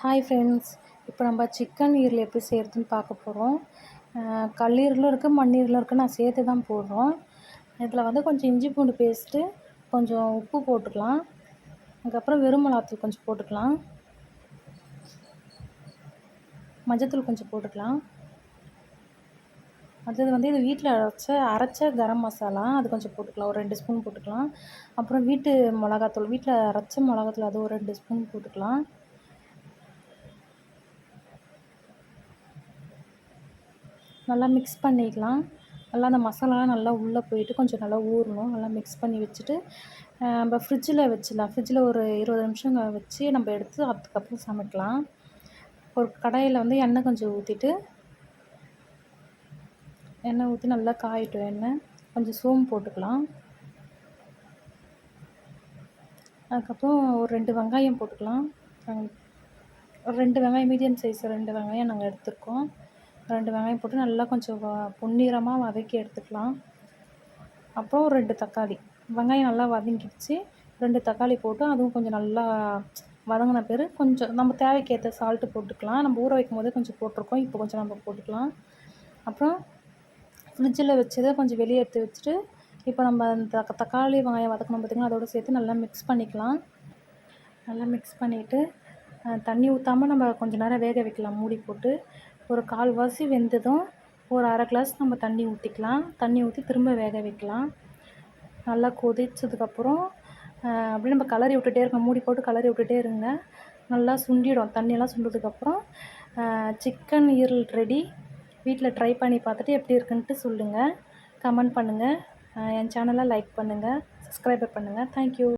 Hi friends, இப்போ நம்ம chicken ஈரல் எப்படி செய்கிறதுன்னு பார்க்க போகிறோம். கல்லீரலும் இருக்குது, மண்ணீரலும் இருக்குது. நான் சேர்த்து தான் போடுறோம். இதில் வந்து கொஞ்சம் இஞ்சி பூண்டு பேஸ்ட்டு, கொஞ்சம் உப்பு போட்டுக்கலாம். அதுக்கப்புறம் வெறும் மிளகாத்தூள் கொஞ்சம் போட்டுக்கலாம். மஞ்சத்தூள் கொஞ்சம் போட்டுக்கலாம். அடுத்தது வந்து இது வீட்டில் அரைச்ச கரம் மசாலா, அது கொஞ்சம் போட்டுக்கலாம். ஒரு 2 ஸ்பூன் போட்டுக்கலாம். அப்புறம் வீட்டு மிளகாத்தூள், வீட்டில் அரைச்ச மிளகாத்தூள், அது ஒரு 2 ஸ்பூன் போட்டுக்கலாம். நல்லா மிக்ஸ் பண்ணிக்கலாம். நல்லா அந்த மசாலாலாம் நல்லா உள்ளே போயிட்டு கொஞ்சம் நல்லா ஊறணும். நல்லா மிக்ஸ் பண்ணி வச்சுட்டு நம்ம ஃப்ரிட்ஜில் வச்சிடலாம். ஃப்ரிட்ஜில் ஒரு 20 நிமிஷம் வச்சு நம்ம எடுத்து அதுக்கப்புறம் சமைக்கலாம். ஒரு கடாயில் வந்து எண்ணெய் கொஞ்சம் ஊற்றிட்டு, எண்ணெய் ஊற்றி நல்லா காயட்டும் எண்ணெய். கொஞ்சம் சோம்பு போட்டுக்கலாம். அதுக்கப்புறம் ஒரு 2 வெங்காயம் போட்டுக்கலாம். ஒரு 2 வெங்காயம், மீடியம் சைஸ் 2 வெங்காயம் நாங்கள் எடுத்துருக்கோம். 2 வெங்காயம் போட்டு நல்லா கொஞ்சம் பொன்னிறமாக வதக்கி எடுத்துக்கலாம். அப்புறம் ஒரு 2 தக்காளி, வெங்காயம் நல்லா வதங்கிடுச்சு. 2 தக்காளி போட்டு அதுவும் கொஞ்சம் நல்லா வதங்கின பிறகு கொஞ்சம் நம்ம தேவைக்கேற்ற சால்ட்டு போட்டுக்கலாம். நம்ம ஊற வைக்கும் போதே கொஞ்சம் போட்டிருக்கோம், இப்போ கொஞ்சம் நம்ம போட்டுக்கலாம். அப்புறம் ஃப்ரிட்ஜில் வச்சதை கொஞ்சம் வெளியே எடுத்து வச்சுட்டு, இப்போ நம்ம அந்த தக்காளி வெங்காயம் வதக்கணும் பார்த்திங்கன்னா, அதோடு சேர்த்து நல்லா மிக்ஸ் பண்ணிக்கலாம். நல்லா மிக்ஸ் பண்ணிவிட்டு தண்ணி ஊற்றாமல் நம்ம கொஞ்சம் நேரம் வேக வைக்கலாம் மூடி போட்டு. ஒரு கால்வாசி வெந்ததும் ஒரு அரை கிளாஸ் நம்ம தண்ணி ஊற்றிக்கலாம். தண்ணி ஊற்றி திரும்ப வேக வைக்கலாம். நல்லா கொதிச்சதுக்கப்புறம் அப்படியே நம்ம கிளறி விட்டுட்டே இருக்கணும். மூடி போட்டு கிளறி விட்டுட்டே இருங்க. நல்லா சுண்டிடும். தண்ணியெல்லாம் சுண்டதுக்கப்புறம் சிக்கன் ஈரல் ரெடி. வீட்டில் ட்ரை பண்ணி பார்த்துட்டு எப்படி இருக்குன்ட்டு சொல்லுங்கள். கமெண்ட் பண்ணுங்கள். என் சேனலை லைக் பண்ணுங்கள், சப்ஸ்கிரைப் பண்ணுங்கள். தேங்க்யூ.